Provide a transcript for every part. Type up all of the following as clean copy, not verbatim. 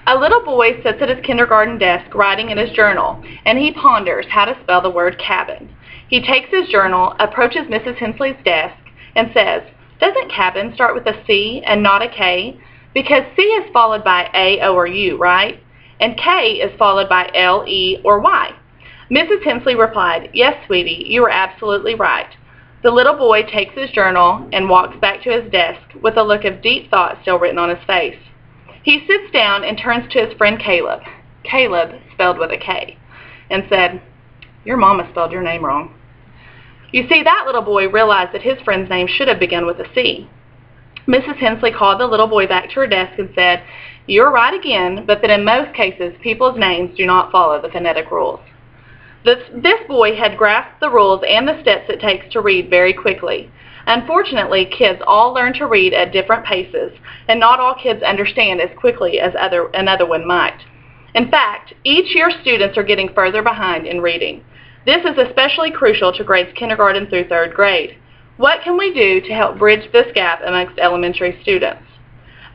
A little boy sits at his kindergarten desk writing in his journal, and he ponders how to spell the word cabin. He takes his journal, approaches Mrs. Hensley's desk, and says, "Doesn't cabin start with a C and not a K? Because C is followed by A, O, or U, right? And K is followed by L, E, or Y." Mrs. Hensley replied, "Yes, sweetie, you are absolutely right." The little boy takes his journal and walks back to his desk with a look of deep thought still written on his face. He sits down and turns to his friend Caleb, spelled with a K, and said, "Your mama spelled your name wrong." You see, that little boy realized that his friend's name should have begun with a C. Mrs. Hensley called the little boy back to her desk and said, "You're right again, but that in most cases, people's names do not follow the phonetic rules." This boy had grasped the rules and the steps it takes to read very quickly. Unfortunately, kids all learn to read at different paces, and not all kids understand as quickly as another one might. In fact, each year students are getting further behind in reading. This is especially crucial to grades kindergarten through 3rd grade. What can we do to help bridge this gap amongst elementary students?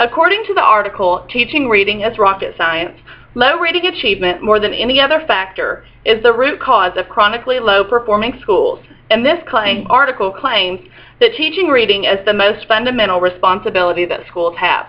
According to the article, Teaching Reading is Rocket Science, low reading achievement, more than any other factor, is the root cause of chronically low-performing schools, and this article claims that teaching reading is the most fundamental responsibility that schools have.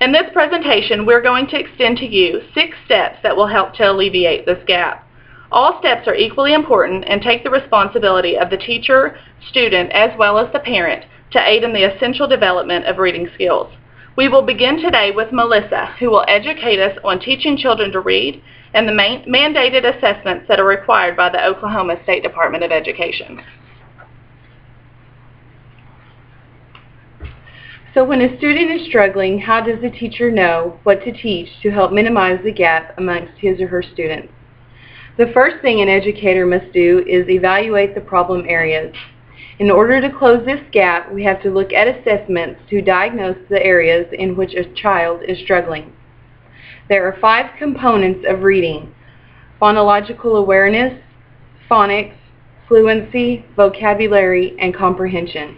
In this presentation, we're going to extend to you 6 steps that will help to alleviate this gap. All steps are equally important and take the responsibility of the teacher, student, as well as the parent to aid in the essential development of reading skills. We will begin today with Melissa, who will educate us on teaching children to read and the mandated assessments that are required by the Oklahoma State Department of Education. So when a student is struggling, how does the teacher know what to teach to help minimize the gap amongst his or her students? The first thing an educator must do is evaluate the problem areas. In order to close this gap, we have to look at assessments to diagnose the areas in which a child is struggling. There are 5 components of reading: phonological awareness, phonics, fluency, vocabulary, and comprehension.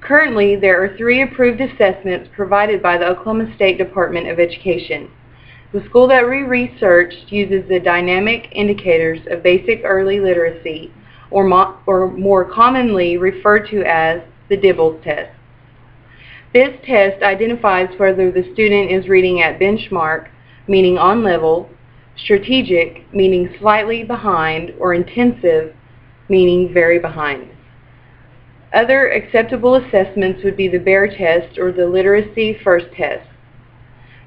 Currently, there are 3 approved assessments provided by the Oklahoma State Department of Education. The school that we researched uses the Dynamic Indicators of Basic Early Literacy, or more commonly referred to as the DIBELS test. This test identifies whether the student is reading at benchmark, meaning on level, strategic, meaning slightly behind, or intensive, meaning very behind. Other acceptable assessments would be the BEAR test or the Literacy First test.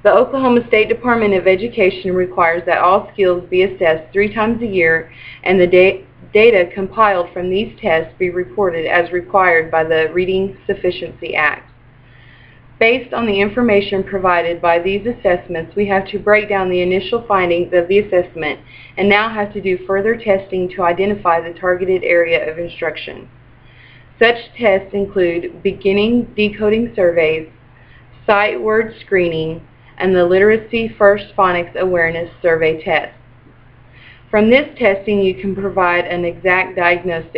The Oklahoma State Department of Education requires that all skills be assessed 3 times a year, and the data compiled from these tests be reported as required by the Reading Sufficiency Act. Based on the information provided by these assessments, we have to break down the initial findings of the assessment and now have to do further testing to identify the targeted area of instruction. Such tests include beginning decoding surveys, sight word screening, and the Literacy First Phonics Awareness Survey test. From this testing, you can provide an exact diagnosis.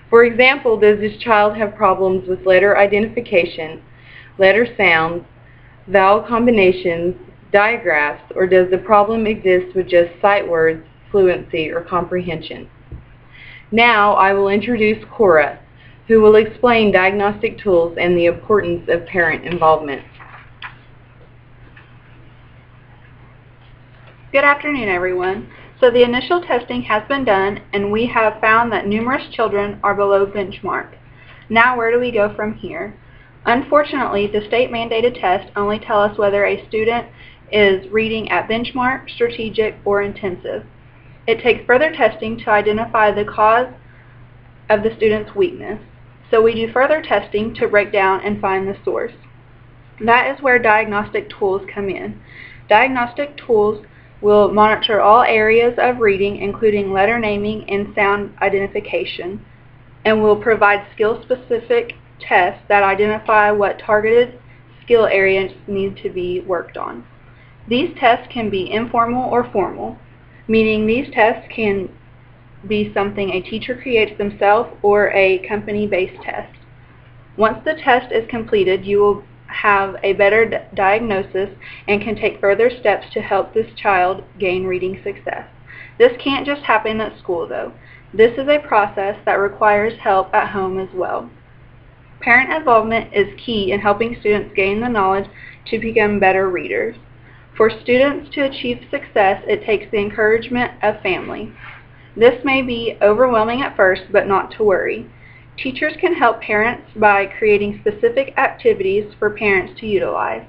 For example, does this child have problems with letter identification, letter sounds, vowel combinations, digraphs, or does the problem exist with just sight words, fluency, or comprehension? Now I will introduce Kora, who will explain diagnostic tools and the importance of parent involvement. Good afternoon, everyone. So the initial testing has been done, and we have found that numerous children are below benchmark. Now where do we go from here? Unfortunately, the state-mandated tests only tell us whether a student is reading at benchmark, strategic, or intensive. It takes further testing to identify the cause of the student's weakness. So we do further testing to break down and find the source. That is where diagnostic tools come in. Diagnostic tools will monitor all areas of reading, including letter naming and sound identification, and will provide skill-specific tests that identify what targeted skill areas need to be worked on. These tests can be informal or formal, meaning these tests can be something a teacher creates themselves or a company-based test. Once the test is completed, you will have a better diagnosis and can take further steps to help this child gain reading success. This can't just happen at school, though. This is a process that requires help at home as well. Parent involvement is key in helping students gain the knowledge to become better readers. For students to achieve success, it takes the encouragement of family. This may be overwhelming at first, but not to worry. Teachers can help parents by creating specific activities for parents to utilize.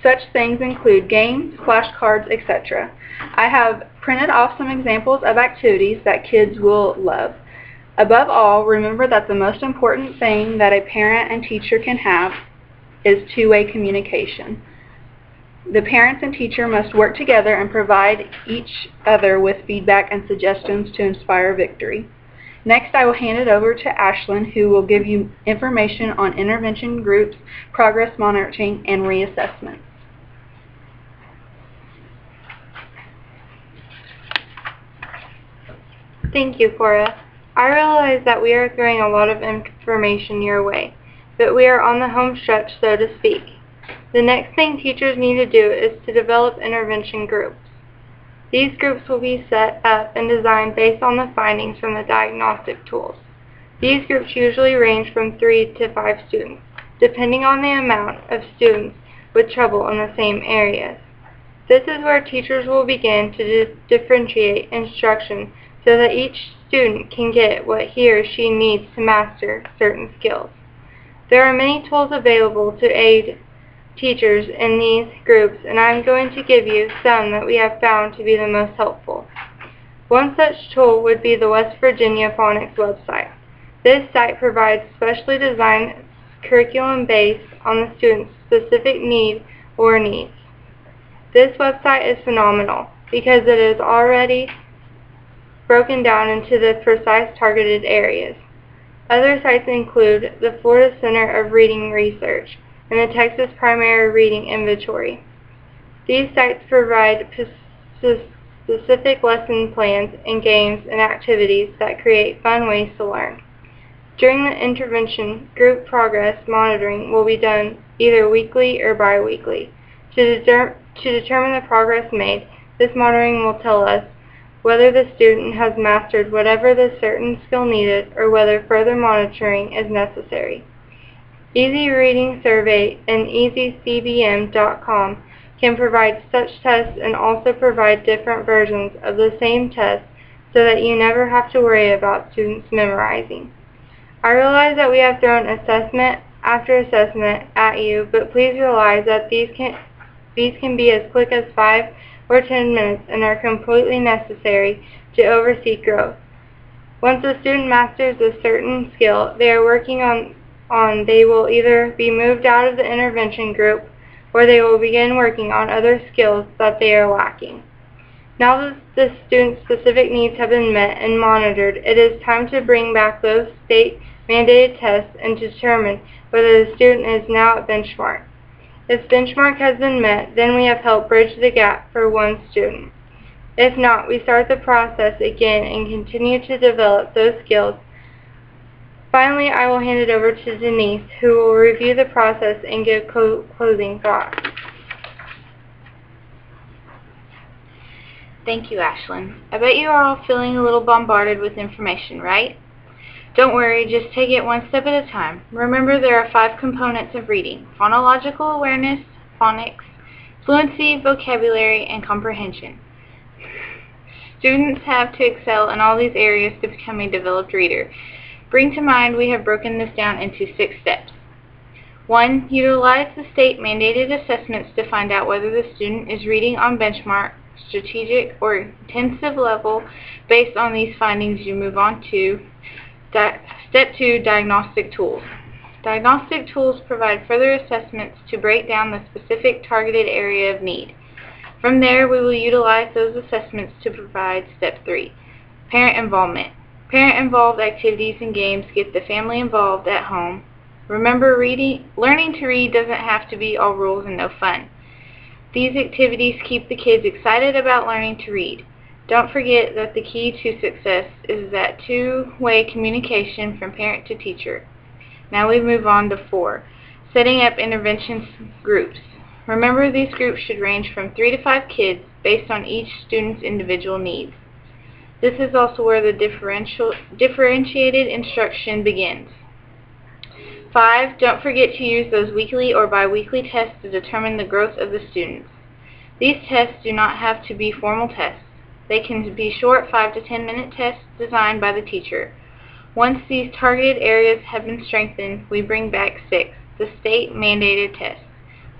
Such things include games, flashcards, etc. I have printed off some examples of activities that kids will love. Above all, remember that the most important thing that a parent and teacher can have is two-way communication. The parents and teacher must work together and provide each other with feedback and suggestions to inspire victory. Next, I will hand it over to Ashlyn, who will give you information on intervention groups, progress monitoring, and reassessment. Thank you, Kora. I realize that we are throwing a lot of information your way, but we are on the home stretch, so to speak. The next thing teachers need to do is to develop intervention groups. These groups will be set up and designed based on the findings from the diagnostic tools. These groups usually range from 3 to 5 students, depending on the amount of students with trouble in the same areas. This is where teachers will begin to differentiate instruction so that each student can get what he or she needs to master certain skills. There are many tools available to aid teachers in these groups, and I'm going to give you some that we have found to be the most helpful. One such tool would be the West Virginia Phonics website. This site provides specially designed curriculum based on the student's specific need or needs. This website is phenomenal because it is already broken down into the precise targeted areas. Other sites include the Florida Center of Reading Research and the Texas Primary Reading Inventory. These sites provide specific lesson plans and games and activities that create fun ways to learn. During the intervention, group progress monitoring will be done either weekly or bi-weekly. To determine the progress made, this monitoring will tell us whether the student has mastered whatever the certain skill needed or whether further monitoring is necessary. Easy Reading Survey and EasyCBM.com can provide such tests and also provide different versions of the same test so that you never have to worry about students memorizing. I realize that we have thrown assessment after assessment at you, but please realize that these can be as quick as 5 or 10 minutes and are completely necessary to oversee growth. Once a student masters a certain skill they are working on, they will either be moved out of the intervention group or they will begin working on other skills that they are lacking. Now that the student's specific needs have been met and monitored, it is time to bring back those state-mandated tests and determine whether the student is now at benchmark. If benchmark has been met, then we have helped bridge the gap for one student. If not, we start the process again and continue to develop those skills. Finally, I will hand it over to Denise, who will review the process and give closing thoughts. Thank you, Ashlyn. I bet you are all feeling a little bombarded with information, right? Don't worry, just take it one step at a time. Remember, there are 5 components of reading: phonological awareness, phonics, fluency, vocabulary, and comprehension. Students have to excel in all these areas to become a developed reader. Bring to mind, we have broken this down into 6 steps. 1. Utilize the state-mandated assessments to find out whether the student is reading on benchmark, strategic, or intensive level. Based on these findings, you move on to Step 2, diagnostic tools. Diagnostic tools provide further assessments to break down the specific targeted area of need. From there, we will utilize those assessments to provide Step 3, parent involvement. Parent-involved activities and games get the family involved at home Remember, learning to read doesn't have to be all rules and no fun. These activities keep the kids excited about learning to read. Don't forget that the key to success is that two-way communication from parent to teacher. Now we move on to 4, setting up intervention groups. Remember, these groups should range from 3 to 5 kids based on each student's individual needs. This is also where the differentiated instruction begins. 5, don't forget to use those weekly or bi-weekly tests to determine the growth of the students. These tests do not have to be formal tests. They can be short 5 to 10 minute tests designed by the teacher. Once these targeted areas have been strengthened, we bring back 6, the state-mandated tests.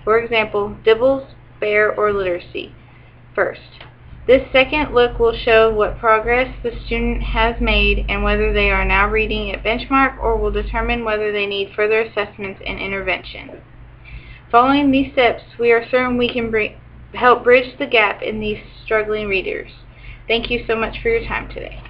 For example, DIBELS, BEAR, or literacy. First, this second look will show what progress the student has made and whether they are now reading at benchmark, or will determine whether they need further assessments and intervention. Following these steps, we are certain we can help bridge the gap in these struggling readers. Thank you so much for your time today.